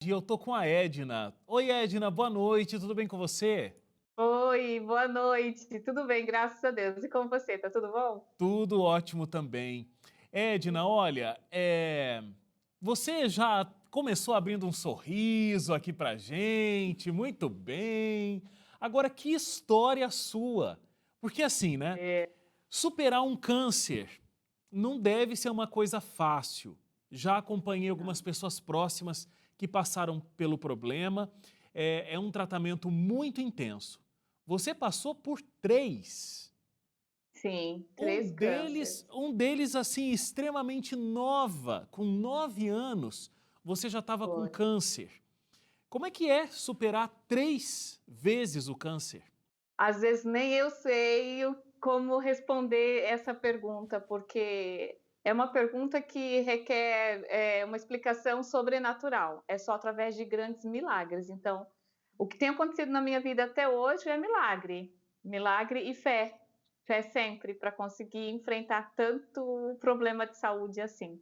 E eu tô com a Edna. Oi, Edna, boa noite, tudo bem com você? Oi, boa noite. Tudo bem, graças a Deus. E com você, tá tudo bom? Tudo ótimo também. Edna, olha, você já começou abrindo um sorriso aqui pra gente, muito bem. Agora, que história sua? Porque assim, né? É, Superar um câncer não deve ser uma coisa fácil. Já acompanhei algumas não. pessoas próximas que passaram pelo problema. É um tratamento muito intenso. Você passou por três. Sim, Um 3 deles, cânceres. um deles assim, extremamente nova, com 9 anos, você já estava com Foi. câncer. Como é que é superar 3 vezes o câncer? Às vezes nem eu sei como responder essa pergunta, porque é uma pergunta que requer, uma explicação sobrenatural. É só através de grandes milagres. Então, o que tem acontecido na minha vida até hoje é milagre. Milagre e fé. Fé sempre, para conseguir enfrentar tanto problema de saúde assim.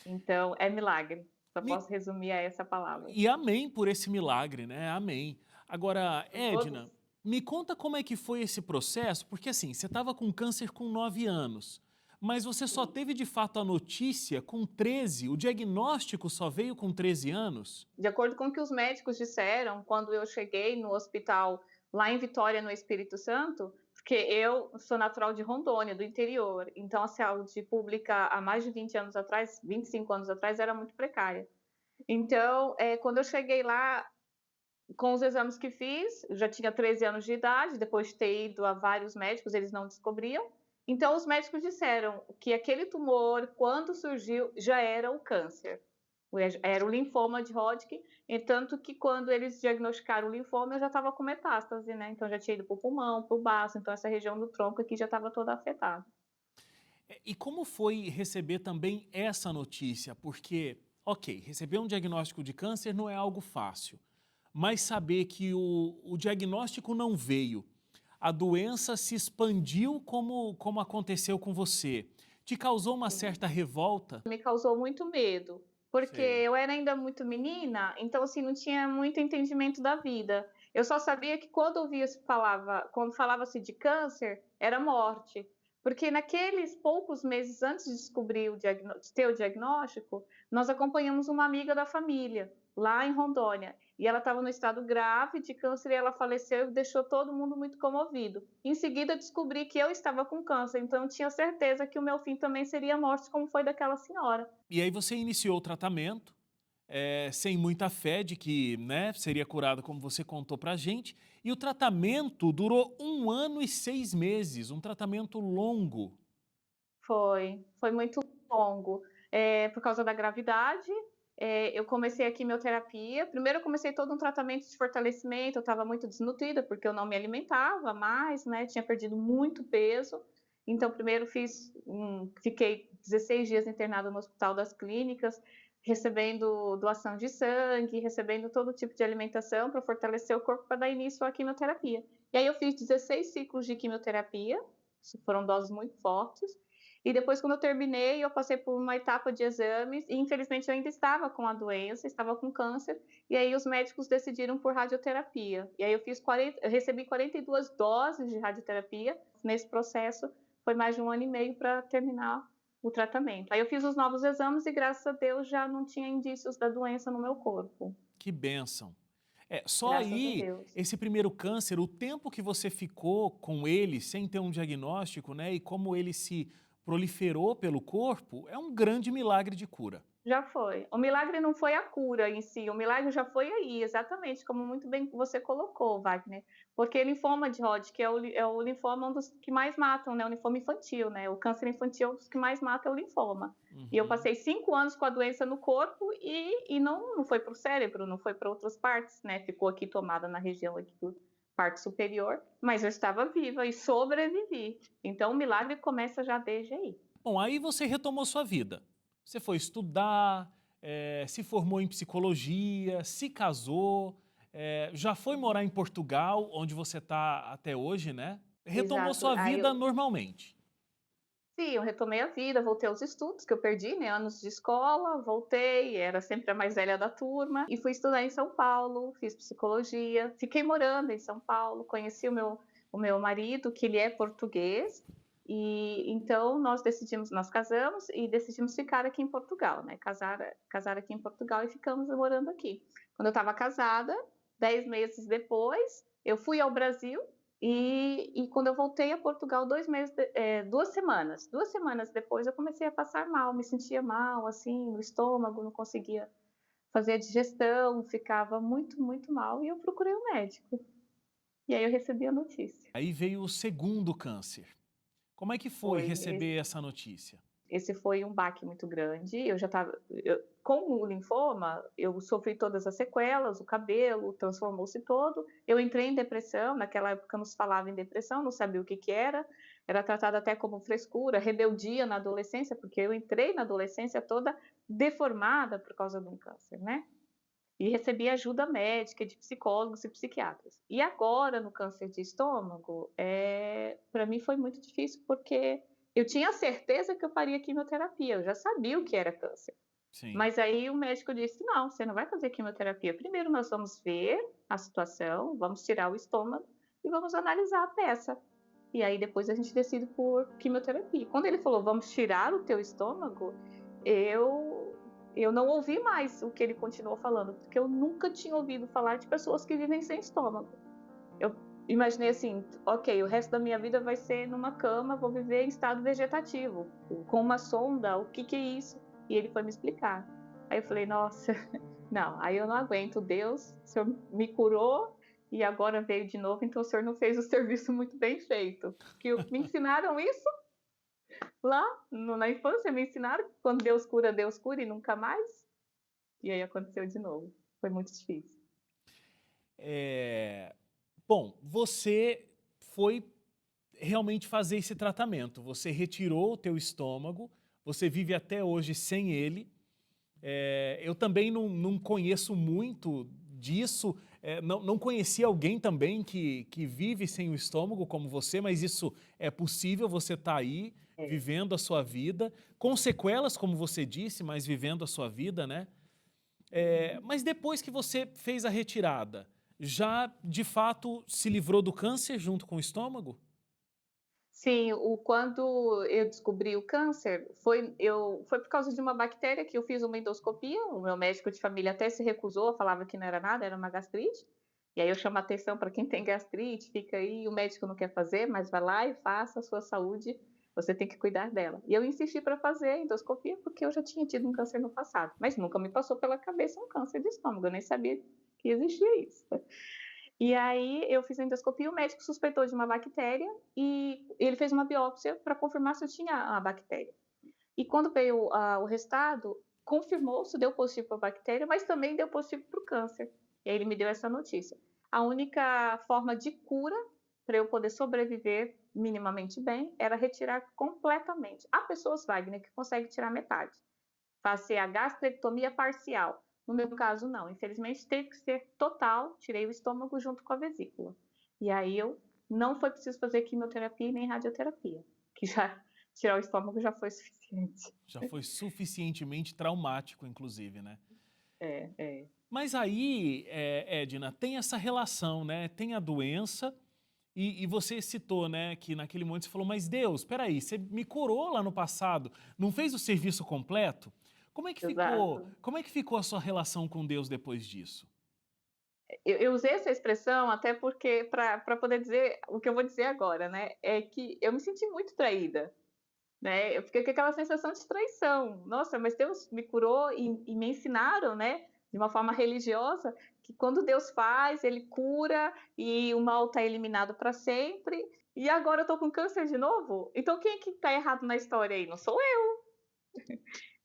Então, é milagre. Só Me posso resumir a essa palavra. E amém por esse milagre, né? Amém. Agora, Por Edna, todos. me conta como é que foi esse processo, porque assim, você estava com câncer com 9 anos, mas você só Sim. teve de fato a notícia com 13, o diagnóstico só veio com 13 anos? De acordo com o que os médicos disseram, quando eu cheguei no hospital lá em Vitória, no Espírito Santo, porque eu sou natural de Rondônia, do interior, então a saúde pública há mais de 20 anos atrás, 25 anos atrás, era muito precária. Então, quando eu cheguei lá, com os exames que fiz, eu já tinha 13 anos de idade, depois de ter ido a vários médicos, eles não descobriam. Então, os médicos disseram que aquele tumor, quando surgiu, já era o câncer. Era o linfoma de Hodgkin, e tanto que quando eles diagnosticaram o linfoma, eu já estava com metástase, né? Então, já tinha ido para o pulmão, para o baço, então essa região do tronco aqui já estava toda afetada. E como foi receber também essa notícia? Porque, ok, receber um diagnóstico de câncer não é algo fácil, mas saber que o diagnóstico não veio, a doença se expandiu como aconteceu com você, te causou uma Sim. certa revolta? Me causou muito medo, porque Sei. eu era ainda muito menina, então assim, não tinha muito entendimento da vida. Eu só sabia que quando falava-se de câncer, era morte. Porque naqueles poucos meses antes de descobrir de ter o diagnóstico, nós acompanhamos uma amiga da família, lá em Rondônia. E ela estava no estado grave de câncer e ela faleceu e deixou todo mundo muito comovido. Em seguida, descobri que eu estava com câncer, então eu tinha certeza que o meu fim também seria a morte, como foi daquela senhora. E aí você iniciou o tratamento, sem muita fé de que, né, seria curado como você contou pra gente, e o tratamento durou 1 ano e 6 meses, um tratamento longo. Foi muito longo. Por causa da gravidade, eu comecei a quimioterapia. Primeiro eu comecei todo um tratamento de fortalecimento, eu estava muito desnutrida, porque eu não me alimentava mais, né, tinha perdido muito peso. Então primeiro fiquei 16 dias internada no Hospital das Clínicas, recebendo doação de sangue, recebendo todo tipo de alimentação para fortalecer o corpo, para dar início à quimioterapia. E aí eu fiz 16 ciclos de quimioterapia, foram doses muito fortes, e depois, quando eu terminei, eu passei por uma etapa de exames e, infelizmente, eu ainda estava com a doença, estava com câncer, e aí os médicos decidiram por radioterapia. E aí eu recebi 42 doses de radioterapia. Nesse processo, foi mais de 1 ano e meio para terminar o tratamento. Aí eu fiz os novos exames e, graças a Deus, já não tinha indícios da doença no meu corpo. Que bênção. Só Graças a aí, Deus. esse primeiro câncer, o tempo que você ficou com ele sem ter um diagnóstico, né, e como ele se proliferou pelo corpo, é um grande milagre de cura. Já foi. O milagre não foi a cura em si, o milagre já foi aí, exatamente, como muito bem você colocou, Wagner. Porque linfoma de Hodgkin é o linfoma um dos que mais matam, né, o linfoma infantil, né, o câncer infantil é um dos que mais mata é o linfoma. E eu Uhum. passei 5 anos com a doença no corpo e não foi para o cérebro, não foi para outras partes, né, ficou aqui tomada na região aqui do parte superior, mas eu estava viva e sobrevivi. Então o milagre começa já desde aí. Bom, aí você retomou sua vida. Você foi estudar, se formou em psicologia, se casou, já foi morar em Portugal, onde você está até hoje, né? Retomou Exato. sua Aí vida normalmente. Sim, eu retomei a vida, voltei aos estudos que eu perdi, né, anos de escola, voltei, era sempre a mais velha da turma e fui estudar em São Paulo, fiz psicologia, fiquei morando em São Paulo, conheci o meu marido, que ele é português, e então nós casamos e decidimos ficar aqui em Portugal, né, casar aqui em Portugal e ficamos morando aqui. Quando eu estava casada, 10 meses depois, eu fui ao Brasil e quando eu voltei a Portugal, 2 semanas depois, eu comecei a passar mal, me sentia mal, assim, no estômago, não conseguia fazer a digestão, ficava muito, muito mal, e eu procurei um médico. E aí eu recebi a notícia. Aí veio o segundo câncer. Como é que foi Foi receber essa notícia? Esse foi um baque muito grande. Eu já estava, com o linfoma, eu sofri todas as sequelas, o cabelo transformou-se todo. Eu entrei em depressão, naquela época não se falava em depressão, não sabia o que que era tratado até como frescura, rebeldia na adolescência, porque eu entrei na adolescência toda deformada por causa de um câncer, né? E recebi ajuda médica de psicólogos e psiquiatras. E agora, no câncer de estômago, para mim foi muito difícil, porque eu tinha certeza que eu faria quimioterapia, eu já sabia o que era câncer. Sim. Mas aí o médico disse: "Não, você não vai fazer quimioterapia. Primeiro nós vamos ver a situação, vamos tirar o estômago e vamos analisar a peça. E aí depois a gente decide por quimioterapia". Quando ele falou: "Vamos tirar o teu estômago", eu eu não ouvi mais o que ele continuou falando, porque eu nunca tinha ouvido falar de pessoas que vivem sem estômago. Eu imaginei assim: "Ok, o resto da minha vida vai ser numa cama, vou viver em estado vegetativo, com uma sonda, o que que é isso?". E ele foi me explicar. Aí eu falei: "Nossa, não, aí eu não aguento, Deus, o senhor me curou e agora veio de novo, então o senhor não fez o serviço muito bem feito". Que me ensinaram isso lá na infância, me ensinaram que quando Deus cura e nunca mais. E aí aconteceu de novo. Foi muito difícil. É, bom, você foi realmente fazer esse tratamento. Você retirou o teu estômago, você vive até hoje sem ele. Eu também não conheço muito disso, não conheci alguém também que vive sem o estômago como você, mas isso é possível, você está aí É. vivendo a sua vida, com sequelas, como você disse, mas vivendo a sua vida, né? Uhum. Mas depois que você fez a retirada, já de fato se livrou do câncer junto com o estômago? Sim, quando eu descobri o câncer, foi por causa de uma bactéria que eu fiz uma endoscopia, o meu médico de família até se recusou, falava que não era nada, era uma gastrite. E aí eu chamo a atenção para quem tem gastrite, fica aí, o médico não quer fazer, mas vai lá e faça a sua saúde, você tem que cuidar dela. E eu insisti para fazer a endoscopia, porque eu já tinha tido um câncer no passado, mas nunca me passou pela cabeça um câncer de estômago, eu nem sabia que existia isso. E aí eu fiz a endoscopia, o médico suspeitou de uma bactéria e ele fez uma biópsia para confirmar se eu tinha a bactéria. E quando veio o resultado, confirmou se deu positivo para a bactéria, mas também deu positivo para o câncer. E aí ele me deu essa notícia. A única forma de cura para eu poder sobreviver minimamente bem era retirar completamente. Há pessoas, Wagner, que conseguem tirar metade, fazer a gastrectomia parcial. No meu caso, não. Infelizmente, teve que ser total. Tirei o estômago junto com a vesícula. E aí eu não foi preciso fazer quimioterapia nem radioterapia, que já tirar o estômago já foi suficiente. Já foi suficientemente traumático, inclusive, né? É, é. Mas aí, Edna, tem essa relação, né? Tem a doença e você citou, né, que naquele momento você falou, mas Deus, peraí, você me curou lá no passado, não fez o serviço completo? Exato. Como é que ficou a sua relação com Deus depois disso? Eu usei essa expressão até porque para poder dizer o que eu vou dizer agora, né? É que eu me senti muito traída. Né, eu fiquei com aquela sensação de traição. Nossa, mas Deus me curou e me ensinaram, né, de uma forma religiosa, que quando Deus faz, ele cura e o mal está eliminado para sempre. E agora eu tô com câncer de novo? Então quem é que tá errado na história aí? Não sou eu.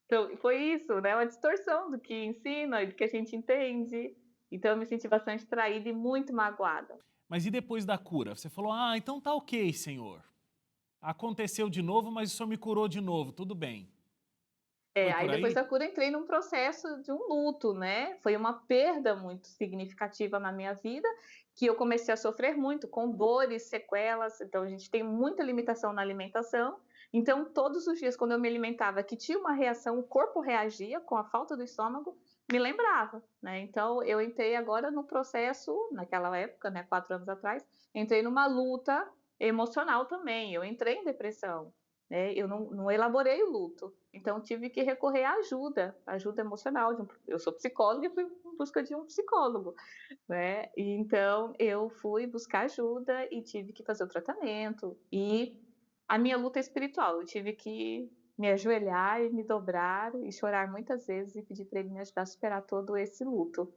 Então foi isso, né, uma distorção do que ensina e do que a gente entende. Então eu me senti bastante traída e muito magoada. Mas e depois da cura? Você falou, ah, então tá ok, Senhor. Aconteceu de novo, mas o Senhor me curou de novo, tudo bem. É, Foi aí por depois da aí? cura entrei num processo de um luto, né, foi uma perda muito significativa na minha vida, que eu comecei a sofrer muito, com dores, sequelas, então a gente tem muita limitação na alimentação, Então, todos os dias, quando eu me alimentava, que tinha uma reação, o corpo reagia com a falta do estômago, me lembrava, né. Então eu entrei agora no processo, naquela época, né, 4 anos atrás, entrei numa luta emocional também, eu entrei em depressão, né, eu não elaborei o luto, então tive que recorrer à ajuda, ajuda emocional de um eu sou psicóloga e fui em busca de um psicólogo, né. E então eu fui buscar ajuda e tive que fazer o tratamento, e a minha luta espiritual, eu tive que me ajoelhar e me dobrar e chorar muitas vezes e pedir para ele me ajudar a superar todo esse luto.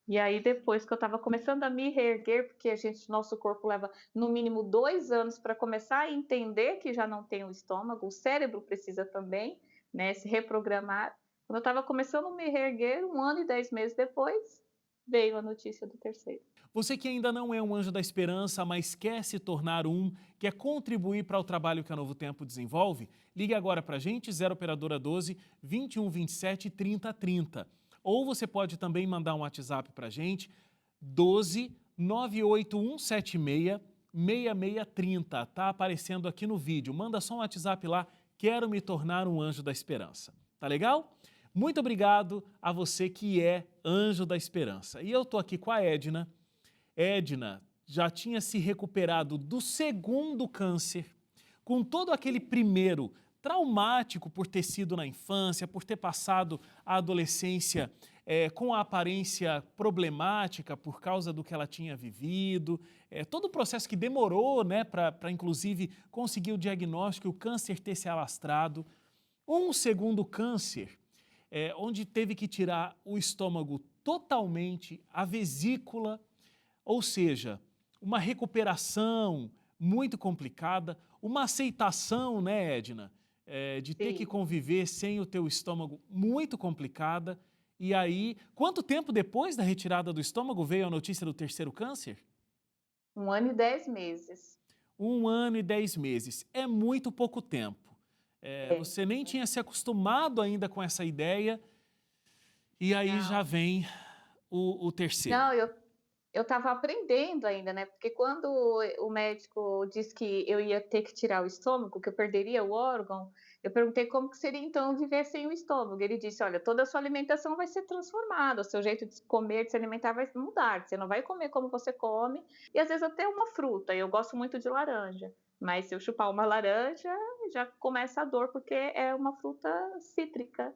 E aí depois que eu estava começando a me reerguer, porque a gente nosso corpo leva no mínimo 2 anos para começar a entender que já não tem o estômago, o cérebro precisa também, né, se reprogramar. Quando eu estava começando a me reerguer, 1 ano e 10 meses depois, veio a notícia do terceiro. Você que ainda não é um anjo da esperança, mas quer se tornar um, quer contribuir para o trabalho que a Novo Tempo desenvolve, ligue agora para a gente, 0 operadora 12 21 27 30 30. Ou você pode também mandar um WhatsApp para a gente, 12 98176 6630. Tá aparecendo aqui no vídeo. Manda só um WhatsApp lá, quero me tornar um anjo da esperança. Tá legal? Muito obrigado a você que é anjo da esperança. E eu tô aqui com a Edna. Edna já tinha se recuperado do segundo câncer, com todo aquele primeiro traumático por ter sido na infância, por ter passado a adolescência com a aparência problemática por causa do que ela tinha vivido, todo o processo que demorou, né, para inclusive conseguir o diagnóstico e o câncer ter se alastrado. Um segundo câncer, onde teve que tirar o estômago totalmente, a vesícula, ou seja, uma recuperação muito complicada, uma aceitação, né, Edna, de ter que Sim, conviver sem o teu estômago muito complicada. E aí, quanto tempo depois da retirada do estômago veio a notícia do terceiro câncer? 1 ano e 10 meses. 1 ano e 10 meses. É muito pouco tempo. É. Você nem tinha se acostumado ainda com essa ideia e aí já Não. vem o terceiro. Não, eu estava aprendendo ainda, né, porque quando o médico disse que eu ia ter que tirar o estômago, que eu perderia o órgão, eu perguntei como que seria então viver sem o estômago. Ele disse: "Olha, toda a sua alimentação vai ser transformada, o seu jeito de comer, de se alimentar vai mudar, você não vai comer como você come, e às vezes até uma fruta", eu gosto muito de laranja, mas se eu chupar uma laranja, já começa a dor, porque é uma fruta cítrica.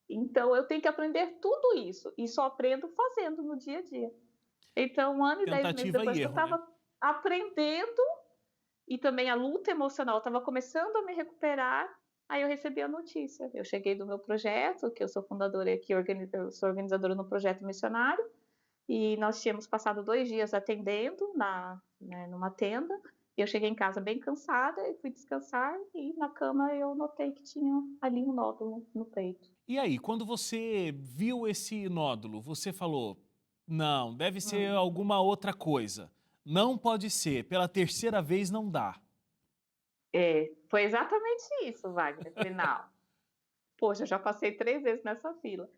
Então eu tenho que aprender tudo isso, e só aprendo fazendo no dia a dia. Então, 1 ano e 10 meses Tentativa depois e que eu erro, né? estava aprendendo, e também a luta emocional estava começando a me recuperar, aí eu recebi a notícia. Eu cheguei do meu projeto, que eu sou fundadora aqui, eu sou organizadora no projeto missionário, e nós tínhamos passado 2 dias atendendo numa tenda, e eu cheguei em casa bem cansada e fui descansar, e na cama eu notei que tinha ali um nódulo no peito. E aí, quando você viu esse nódulo, você falou: não, deve ser Hum. alguma outra coisa. Não pode ser, pela terceira vez não dá. É, foi exatamente isso, Wagner. Falei: "Não, poxa, eu já passei 3 vezes nessa fila".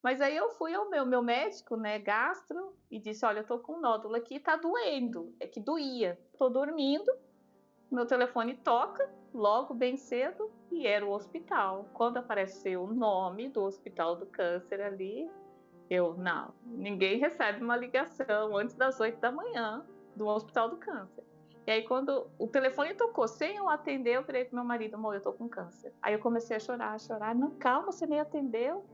Mas aí eu fui ao meu médico, né, gastro, e disse: "Olha, eu tô com um nódulo aqui, tá doendo". É que doía. Tô dormindo, meu telefone toca, logo bem cedo, e era o hospital. Quando apareceu o nome do hospital do câncer ali, eu: "Não, ninguém recebe uma ligação antes das 8 da manhã do hospital do câncer". E aí quando o telefone tocou sem eu atender, eu virei para o meu marido: "Amor, eu tô com câncer". Aí eu comecei a chorar, a chorar: "Não, calma, você nem atendeu".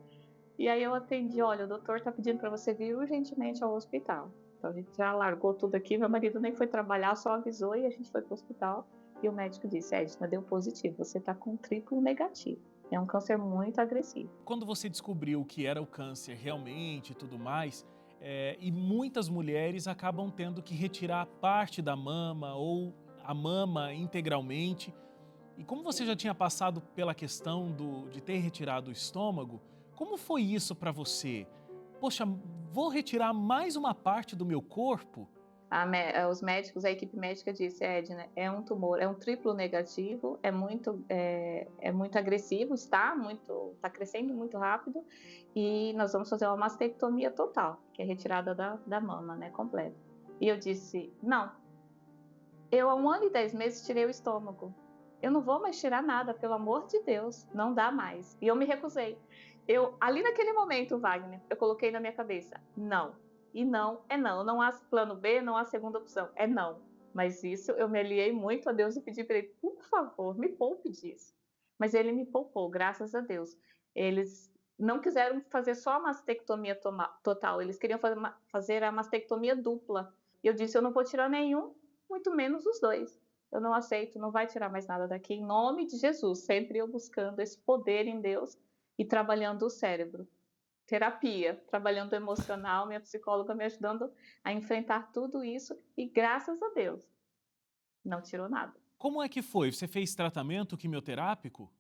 E aí eu atendi: "Olha, o doutor tá pedindo para você vir urgentemente ao hospital". Então a gente já largou tudo aqui, meu marido nem foi trabalhar, só avisou e a gente foi para o hospital. E o médico disse: "Edna, deu positivo, você tá com triplo negativo. É um câncer muito agressivo". Quando você descobriu que era o câncer realmente e tudo mais, e muitas mulheres acabam tendo que retirar parte da mama ou a mama integralmente. E como você já tinha passado pela questão de ter retirado o estômago, como foi isso para você? Poxa, vou retirar mais uma parte do meu corpo? Os médicos, a equipe médica disse: "Edna, é um tumor, é um triplo negativo, é muito agressivo, está crescendo muito rápido, e nós vamos fazer uma mastectomia total, que é retirada da mama, né, completa". E eu disse: "Não, eu há 1 ano e 10 meses tirei o estômago. eu não vou mais tirar nada, pelo amor de Deus, não dá mais. E eu me recusei. Ali naquele momento, Wagner, eu coloquei na minha cabeça, não. E não é não. Não há plano B, não há segunda opção. É não. Mas isso eu me aliei muito a Deus e pedi para ele, por favor, me poupe disso. Mas ele me poupou, graças a Deus. Eles não quiseram fazer só a mastectomia total, eles queriam fazer a mastectomia dupla. E eu disse, eu não vou tirar nenhum, muito menos os dois. Eu não aceito, não vai tirar mais nada daqui, em nome de Jesus. Sempre eu buscando esse poder em Deus e trabalhando o cérebro. Terapia, trabalhando o emocional, minha psicóloga me ajudando a enfrentar tudo isso e graças a Deus, não tirou nada. Como é que foi? Você fez tratamento quimioterápico?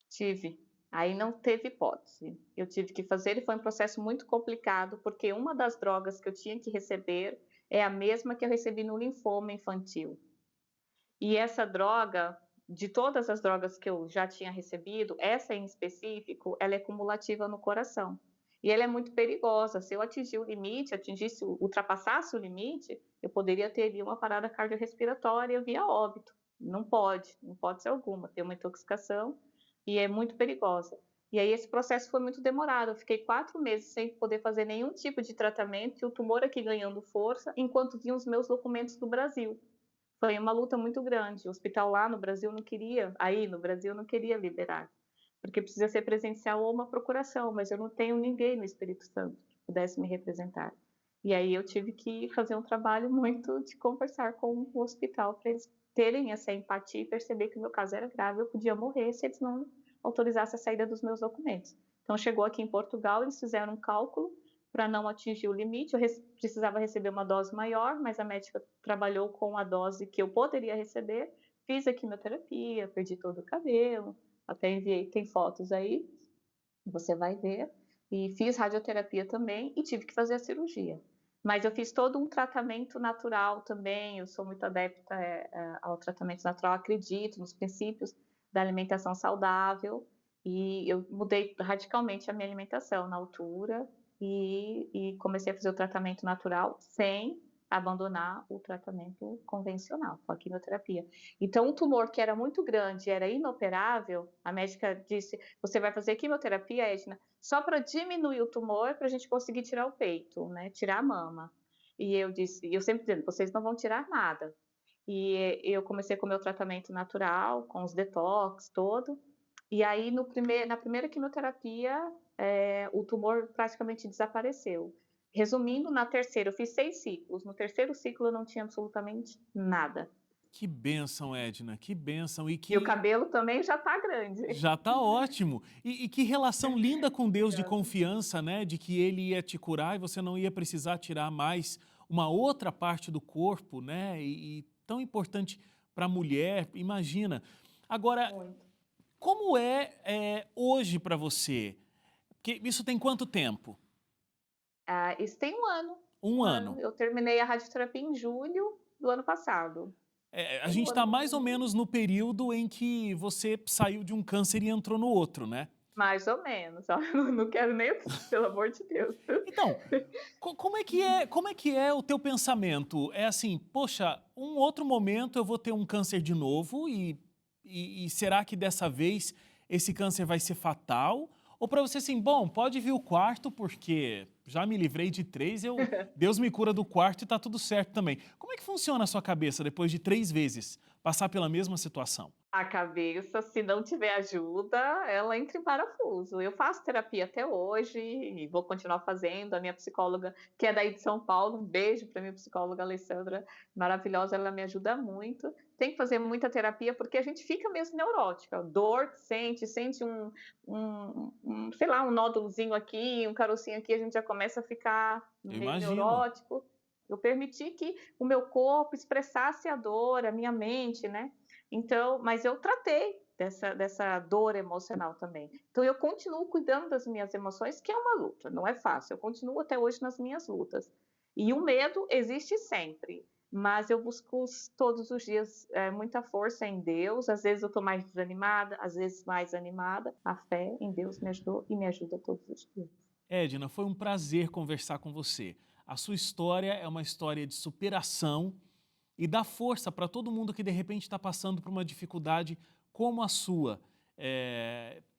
Tive. Aí não teve hipótese. Eu tive que fazer e foi um processo muito complicado, porque uma das drogas que eu tinha que receber é a mesma que eu recebi no linfoma infantil. E essa droga, de todas as drogas que eu já tinha recebido, essa em específico, ela é cumulativa no coração. E ela é muito perigosa. Se eu atingir o limite, ultrapassasse o limite, eu poderia ter ali uma parada cardiorrespiratória via óbito. Não pode, não pode ser alguma. Tem uma intoxicação e é muito perigosa. E aí esse processo foi muito demorado. Eu fiquei 4 meses sem poder fazer nenhum tipo de tratamento e o tumor aqui ganhando força, enquanto vinham os meus documentos do Brasil. Foi uma luta muito grande. O hospital lá no Brasil não queria, aí no Brasil não queria liberar, porque precisa ser presencial ou uma procuração, mas eu não tenho ninguém no Espírito Santo que pudesse me representar. E aí eu tive que fazer um trabalho muito de conversar com o hospital para eles terem essa empatia e perceber que o meu caso era grave, eu podia morrer se eles não autorizassem a saída dos meus documentos. Então chegou aqui em Portugal, eles fizeram um cálculo para não atingir o limite, precisava receber uma dose maior, mas a médica trabalhou com a dose que eu poderia receber, fiz a quimioterapia, perdi todo o cabelo, até enviei, tem fotos aí, você vai ver, e fiz radioterapia também e tive que fazer a cirurgia. Mas eu fiz todo um tratamento natural também, eu sou muito adepta ao tratamento natural, acredito nos princípios da alimentação saudável, e eu mudei radicalmente a minha alimentação na altura, e comecei a fazer o tratamento natural sem abandonar o tratamento convencional, com a quimioterapia. Então, um tumor que era muito grande, era inoperável, a médica disse, você vai fazer quimioterapia, Edna, só para diminuir o tumor, para a gente conseguir tirar o peito, né, tirar a mama. E eu disse, eu sempre dizendo, vocês não vão tirar nada. E eu comecei com o meu tratamento natural, com os detox, todo. E aí, na primeira quimioterapia, o tumor praticamente desapareceu. Resumindo, na terceira, eu fiz 6 ciclos. No terceiro ciclo, eu não tinha absolutamente nada. Que bênção, Edna, que bênção. E E o que cabelo também já tá grande. já tá ótimo. E que relação linda com Deus de Obrigada. confiança, né? De que Ele ia te curar e você não ia precisar tirar mais uma outra parte do corpo, né? E tão importante para a mulher, imagina. Agora, Muito. como é hoje para você? Porque isso tem quanto tempo? Isso tem 1 ano. Um 1 ano. ano. Eu terminei a radioterapia em julho do ano passado. A Tem gente 1 está ano. mais ou menos no período em que você saiu de um câncer e entrou no outro, né? Mais ou menos. Ó, não quero nem, pelo amor de Deus. Então, como é que é o teu pensamento? É assim, poxa, um outro momento eu vou ter um câncer de novo e será que dessa vez esse câncer vai ser fatal? Ou para você assim, bom, pode vir o quarto porque já me livrei de 3, Deus me cura do quarto e tá tudo certo também. Como é que funciona a sua cabeça depois de 3 vezes passar pela mesma situação? A cabeça, se não tiver ajuda, ela entra em parafuso. Eu faço terapia até hoje e vou continuar fazendo. A minha psicóloga, que é daí de São Paulo, um beijo para minha psicóloga Alessandra, maravilhosa, ela me ajuda muito. Tem que fazer muita terapia porque a gente fica mesmo neurótica. Dor, sente sei lá, um nódulozinho aqui, um carocinho aqui, a gente já começa a ficar Eu meio imagino. neurótico. Eu permiti que o meu corpo expressasse a dor, a minha mente, né? Então, mas eu tratei dessa dor emocional também. Então eu continuo cuidando das minhas emoções, que é uma luta, não é fácil. Eu continuo até hoje nas minhas lutas. E o medo existe sempre, mas eu busco todos os dias muita força em Deus. Às vezes eu estou mais desanimada, às vezes mais animada. A fé em Deus me ajudou e me ajuda todos os dias. Edna, foi um prazer conversar com você. A sua história é uma história de superação e dá força para todo mundo que de repente está passando por uma dificuldade como a sua.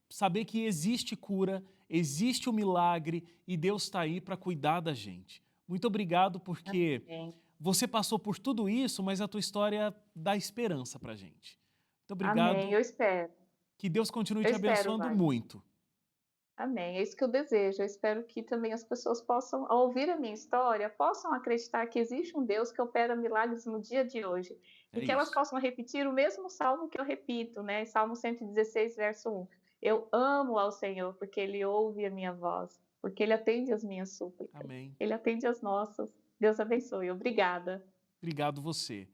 Saber que existe cura, existe o milagre e Deus está aí para cuidar da gente. Muito obrigado porque Amém. você passou por tudo isso, mas a tua história dá esperança para gente. Muito Amém. obrigado, Eu espero. que Deus continue Eu te espero, abençoando Wagner. muito. Amém. É isso que eu desejo. Eu espero que também as pessoas possam, ao ouvir a minha história, possam acreditar que existe um Deus que opera milagres no dia de hoje. E É que elas isso. possam repetir o mesmo salmo que eu repito, né? Salmo 116, verso 1. Eu amo ao Senhor, porque Ele ouve a minha voz, porque Ele atende as minhas súplicas. Amém. Ele atende as nossas. Deus abençoe. Obrigada. Obrigado você.